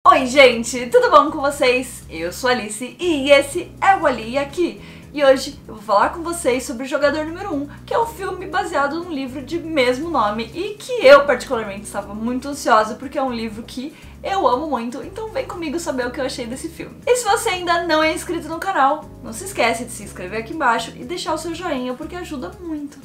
Oi gente, tudo bom com vocês? Eu sou a Alice e esse é o Ali Aqui. E hoje eu vou falar com vocês sobre o Jogador Número 1, que é um filme baseado num livro de mesmo nome e que eu particularmente estava muito ansiosa porque é um livro que eu amo muito, então vem comigo saber o que eu achei desse filme. E se você ainda não é inscrito no canal, não se esquece de se inscrever aqui embaixo e deixar o seu joinha porque ajuda muito.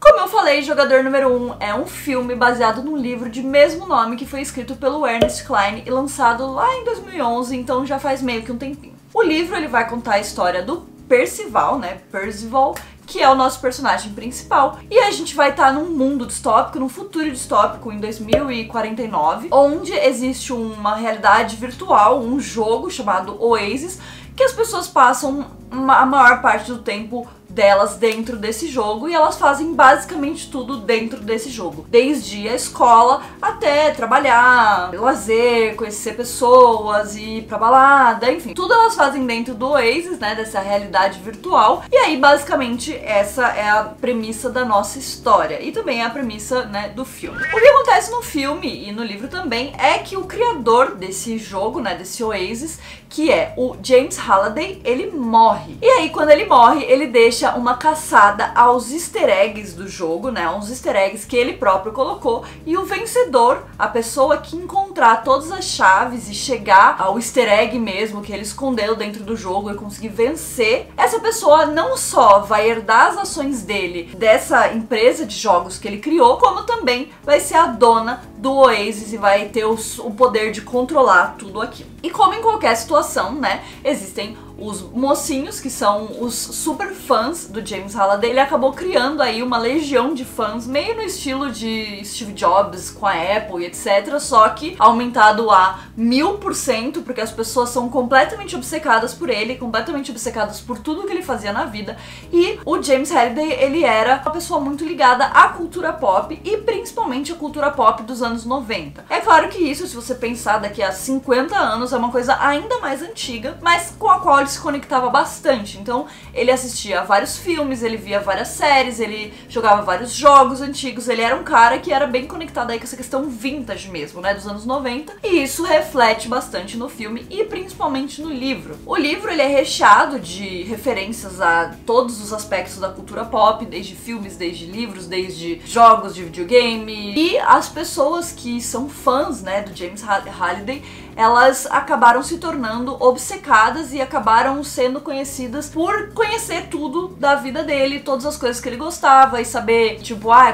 Como eu falei, Jogador Número 1 é um filme baseado num livro de mesmo nome que foi escrito pelo Ernest Cline e lançado lá em 2011, então já faz meio que um tempinho. O livro ele vai contar a história do Percival, Percival, que é o nosso personagem principal, e a gente vai estar num mundo distópico, num futuro distópico em 2049, onde existe uma realidade virtual, um jogo chamado Oasis, que as pessoas passam a maior parte do tempo delas dentro desse jogo e elas fazem basicamente tudo dentro desse jogo, desde a escola até trabalhar, lazer, conhecer pessoas, ir pra balada, enfim, tudo elas fazem dentro do Oasis, dessa realidade virtual. E aí basicamente essa é a premissa da nossa história e também é a premissa, do filme. O que acontece no filme e no livro também é que o criador desse jogo, desse Oasis, que é o James Halliday, ele morre. E aí quando ele morre, ele deixa uma caçada aos easter eggs do jogo, uns easter eggs que ele próprio colocou, e o vencedor, a pessoa que encontrar todas as chaves e chegar ao easter egg mesmo que ele escondeu dentro do jogo e conseguir vencer, essa pessoa não só vai herdar as ações dele, dessa empresa de jogos que ele criou, como também vai ser a dona do Oasis e vai ter o poder de controlar tudo aquilo. E como em qualquer situação, existem os mocinhos, que são os super fãs do James Halliday. Ele acabou criando aí uma legião de fãs, meio no estilo de Steve Jobs com a Apple e etc, só que aumentado a 1000%, porque as pessoas são completamente obcecadas por ele, completamente obcecadas por tudo que ele fazia na vida. E o James Halliday, ele era uma pessoa muito ligada à cultura pop e principalmente à cultura pop dos anos 90. É claro que isso, se você pensar daqui a 50 anos, é uma coisa ainda mais antiga, mas com a qual ele se conectava bastante. Então ele assistia a vários filmes, ele via várias séries, ele jogava vários jogos antigos, ele era um cara que era bem conectado aí com essa questão vintage mesmo, dos anos 90, e isso reflete bastante no filme e principalmente no livro. O livro ele é recheado de referências a todos os aspectos da cultura pop, desde filmes, desde livros, desde jogos de videogame, e as pessoas que são fãs, do James Halliday, elas acabaram se tornando obcecadas e acabaram sendo conhecidas por conhecer tudo da vida dele, todas as coisas que ele gostava e saber,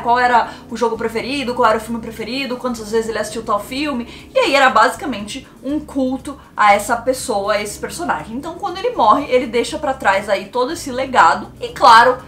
qual era o jogo preferido, qual era o filme preferido, quantas vezes ele assistiu tal filme. E aí era basicamente um culto a essa pessoa, a esse personagem. Então quando ele morre, ele deixa pra trás aí todo esse legado e, claro,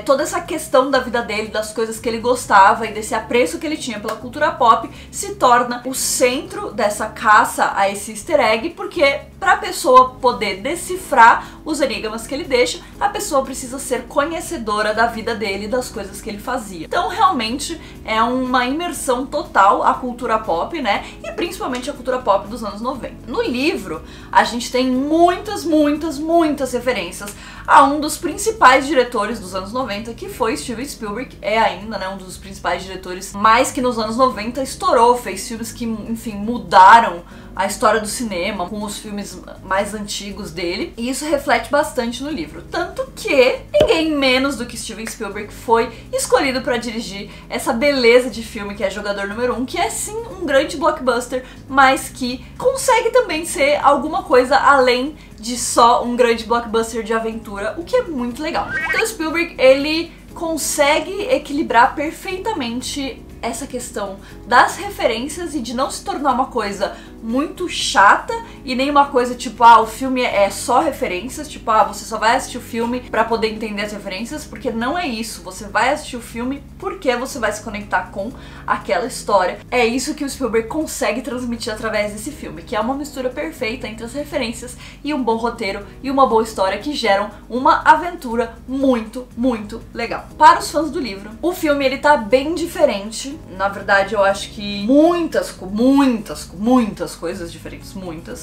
toda essa questão da vida dele, das coisas que ele gostava e desse apreço que ele tinha pela cultura pop se torna o centro dessa caça a esse easter egg, porque para a pessoa poder decifrar os enigmas que ele deixa, a pessoa precisa ser conhecedora da vida dele e das coisas que ele fazia. Então realmente é uma imersão total à cultura pop, e principalmente a cultura pop dos anos 90. No livro, a gente tem muitas referências a um dos principais diretores dos anos 90, que foi Steven Spielberg, é ainda, um dos principais diretores, mas que nos anos 90 estourou, fez filmes que, enfim, mudaram a história do cinema, com os filmes mais antigos dele, e isso reflete bastante no livro. Tanto que ninguém menos do que Steven Spielberg foi escolhido para dirigir essa beleza de filme que é Jogador Número 1, que é sim um grande blockbuster, mas que consegue também ser alguma coisa além de só um grande blockbuster de aventura, o que é muito legal. Então Spielberg, ele consegue equilibrar perfeitamente essa questão das referências e de não se tornar uma coisa muito chata e nem uma coisa o filme é só referências, você só vai assistir o filme pra poder entender as referências, porque não é isso. Você vai assistir o filme porque você vai se conectar com aquela história. É isso que o Spielberg consegue transmitir através desse filme, que é uma mistura perfeita entre as referências e um bom roteiro e uma boa história que geram uma aventura muito legal. Para os fãs do livro, o filme ele tá bem diferente. Na verdade, eu acho que muitas coisas diferentes,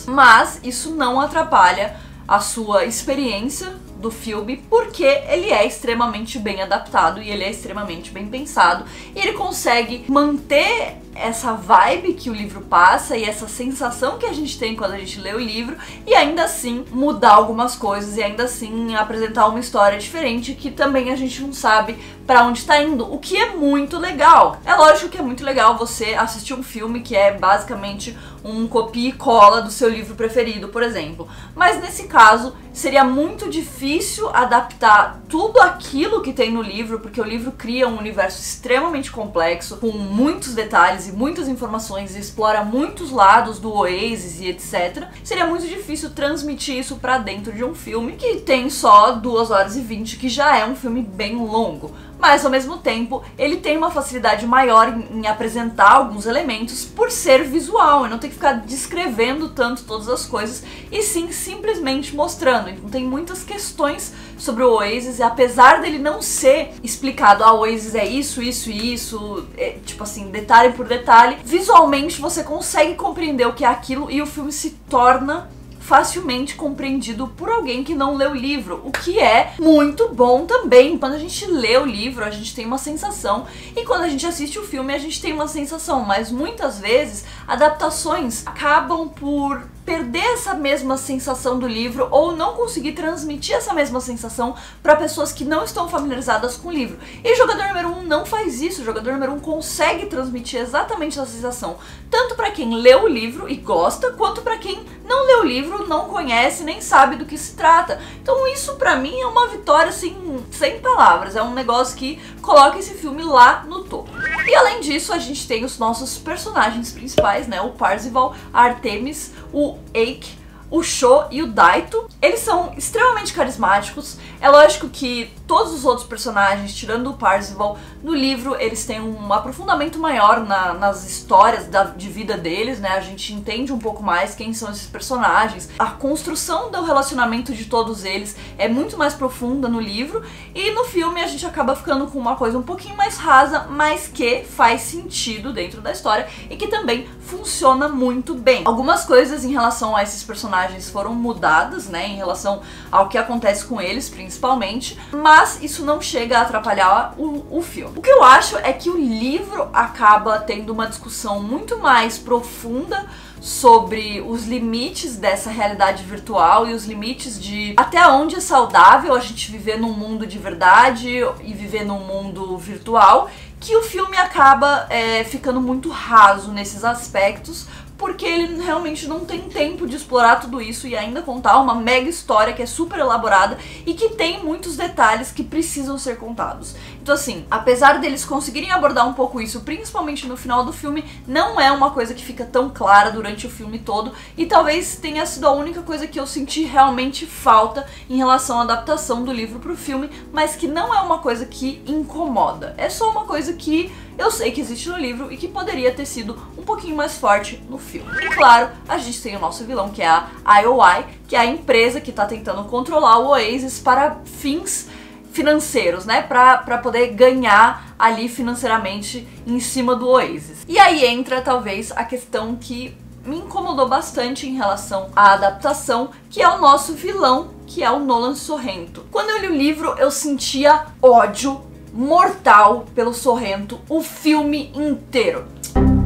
mas isso não atrapalha a sua experiência do filme, porque ele é extremamente bem adaptado e ele é extremamente bem pensado e ele consegue manter essa vibe que o livro passa e essa sensação que a gente tem quando a gente lê o livro, e ainda assim mudar algumas coisas e ainda assim apresentar uma história diferente que também a gente não sabe pra onde tá indo, o que é muito legal. É lógico que é muito legal você assistir um filme que é basicamente um copia e cola do seu livro preferido, por exemplo. Mas nesse caso, seria muito difícil adaptar tudo aquilo que tem no livro, porque o livro cria um universo extremamente complexo, com muitos detalhes e muitas informações, e explora muitos lados do Oasis e etc. Seria muito difícil transmitir isso pra dentro de um filme que tem só 2 horas e 20, que já é um filme bem longo. Mas ao mesmo tempo, ele tem uma facilidade maior em apresentar alguns elementos por ser visual, e não tem que ficar descrevendo tanto todas as coisas, e sim simplesmente mostrando. Então tem muitas questões sobre o Oasis, e apesar dele não ser explicado, o Oasis é isso, isso e isso, tipo assim, detalhe por detalhe, visualmente você consegue compreender o que é aquilo, e o filme se torna facilmente compreendido por alguém que não leu o livro, o que é muito bom também. Quando a gente lê o livro, a gente tem uma sensação, e quando a gente assiste o filme, a gente tem uma sensação, mas muitas vezes adaptações acabam por perder essa mesma sensação do livro ou não conseguir transmitir essa mesma sensação para pessoas que não estão familiarizadas com o livro. E Jogador Número 1 não faz isso. O Jogador Número 1 consegue transmitir exatamente essa sensação, tanto para quem leu o livro e gosta, quanto para quem não leu o livro, não conhece, nem sabe do que se trata. Então isso pra mim é uma vitória assim, sem palavras. É um negócio que coloca esse filme lá no topo. E além disso, a gente tem os nossos personagens principais, né? O Parzival, a Artemis, o Aike, o Sho e o Daito. Eles são extremamente carismáticos. É lógico que todos os outros personagens, tirando o Parzival, no livro eles têm um aprofundamento maior nas histórias de vida deles, né? A gente entende um pouco mais quem são esses personagens. A construção do relacionamento de todos eles é muito mais profunda no livro, e no filme a gente acaba ficando com uma coisa um pouquinho mais rasa, mas que faz sentido dentro da história e que também funciona muito bem. Algumas coisas em relação a esses personagens foram mudadas, né, em relação ao que acontece com eles, principalmente, mas isso não chega a atrapalhar o filme. O que eu acho é que o livro acaba tendo uma discussão muito mais profunda sobre os limites dessa realidade virtual e os limites de até onde é saudável a gente viver num mundo de verdade e viver num mundo virtual, que o filme acaba ficando muito raso nesses aspectos, porque ele realmente não tem tempo de explorar tudo isso e ainda contar uma mega história que é super elaborada e que tem muitos detalhes que precisam ser contados. Então assim, apesar deles conseguirem abordar um pouco isso, principalmente no final do filme, não é uma coisa que fica tão clara durante o filme todo, e talvez tenha sido a única coisa que eu senti realmente falta em relação à adaptação do livro pro filme, mas que não é uma coisa que incomoda. É só uma coisa que eu sei que existe no livro e que poderia ter sido um pouquinho mais forte no filme. E claro, a gente tem o nosso vilão, que é a IOI, que é a empresa que tá tentando controlar o Oasis para fins financeiros, né, pra poder ganhar ali financeiramente em cima do Oasis. E aí entra talvez a questão que me incomodou bastante em relação à adaptação, que é o nosso vilão, que é o Nolan Sorrento. Quando eu li o livro, eu sentia ódio mortal pelo Sorrento o filme inteiro.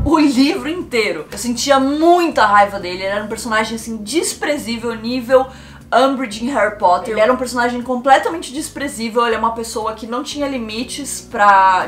O livro inteiro. Eu sentia muita raiva dele, ele era um personagem assim desprezível, nível Umbridge em Harry Potter. Ele era um personagem completamente desprezível, ele é uma pessoa que não tinha limites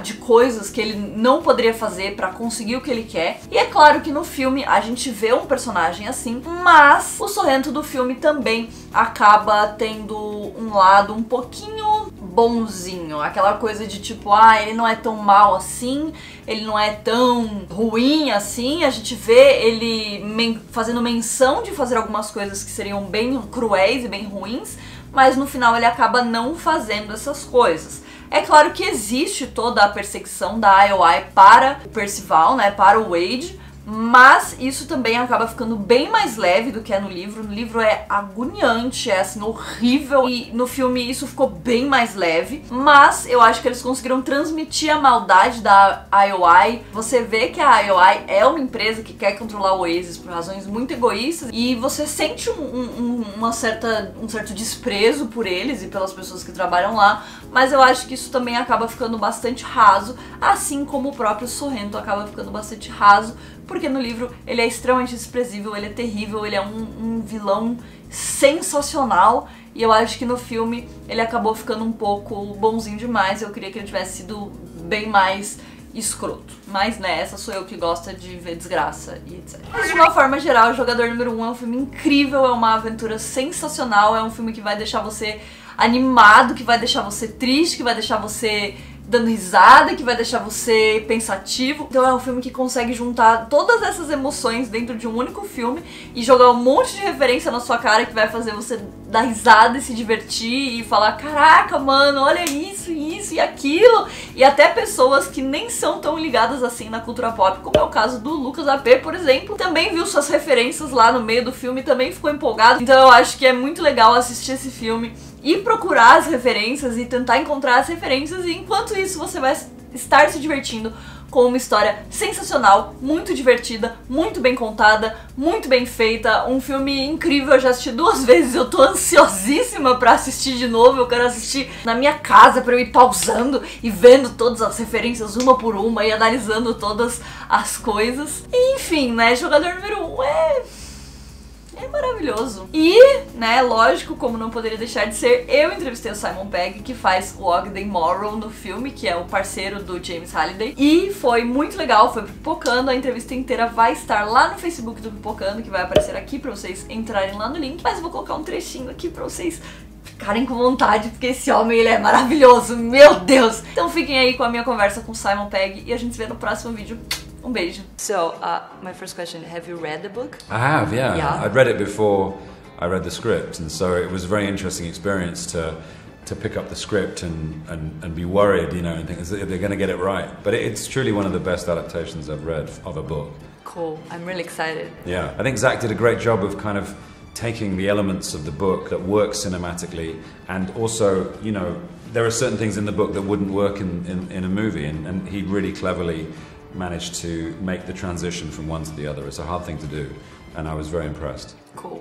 de coisas que ele não poderia fazer pra conseguir o que ele quer. E é claro que no filme a gente vê um personagem assim, mas o Sorrento do filme também acaba tendo um lado um pouquinho bonzinho, aquela coisa de tipo, ele não é tão mal assim, ele não é tão ruim assim. A gente vê ele fazendo menção de fazer algumas coisas que seriam bem cruéis e bem ruins, mas no final ele acaba não fazendo essas coisas. É claro que existe toda a perseguição da IOI para o Percival, né, para o Wade, Mas isso também acaba ficando bem mais leve do que é no livro. No livro é agoniante, é assim, horrível. E no filme isso ficou bem mais leve. Mas eu acho que eles conseguiram transmitir a maldade da IOI. Você vê que a IOI é uma empresa que quer controlar o Oasis por razões muito egoístas. E você sente um certo desprezo por eles e pelas pessoas que trabalham lá. Mas eu acho que isso também acaba ficando bastante raso. Assim como o próprio Sorrento acaba ficando bastante raso. Porque no livro ele é extremamente desprezível, ele é terrível, ele é um vilão sensacional. E eu acho que no filme ele acabou ficando um pouco bonzinho demais. Eu queria que ele tivesse sido bem mais escroto. Mas né, essa sou eu que gosta de ver desgraça e etc. Mas de uma forma geral, Jogador Número 1 é um filme incrível, é uma aventura sensacional, é um filme que vai deixar você animado, que vai deixar você triste, que vai deixar você dando risada, que vai deixar você pensativo. Então é um filme que consegue juntar todas essas emoções dentro de um único filme e jogar um monte de referência na sua cara que vai fazer você dar risada e se divertir e falar, caraca, mano, olha isso e aquilo. E até pessoas que nem são tão ligadas assim na cultura pop, como é o caso do Lucas AP, por exemplo, também viu suas referências lá no meio do filme, também ficou empolgado. Então eu acho que é muito legal assistir esse filme e procurar as referências e tentar encontrar as referências, e enquanto isso você vai estar se divertindo com uma história sensacional, muito divertida, muito bem contada, muito bem feita, um filme incrível. Eu já assisti 2 vezes, eu tô ansiosíssima pra assistir de novo, eu quero assistir na minha casa pra eu ir pausando e vendo todas as referências uma por uma e analisando todas as coisas. E, enfim, né, Jogador Número 1 é maravilhoso. E, né, lógico, como não poderia deixar de ser, eu entrevistei o Simon Pegg, que faz o Ogden Morrow no filme, que é o parceiro do James Halliday. E foi muito legal, foi pro Pipocando, a entrevista inteira vai estar lá no Facebook do Pipocando, que vai aparecer aqui pra vocês entrarem lá no link. Mas eu vou colocar um trechinho aqui pra vocês ficarem com vontade, porque esse homem, ele é maravilhoso, meu Deus! Então fiquem aí com a minha conversa com o Simon Pegg e a gente se vê no próximo vídeo. Um beijo. So, my first question, have you read the book? I have, yeah. I'd read it before I read the script, and so it was a very interesting experience to pick up the script and be worried, you know, and think, they're going to get it right. But it's truly one of the best adaptations I've read of a book. Cool. I'm really excited. Yeah. I think Zach did a great job of kind of taking the elements of the book that work cinematically, and also, you know, there are certain things in the book that wouldn't work in a movie, and he really cleverly managed to make the transition from one to the other. It's a hard thing to do, and I was very impressed. Cool.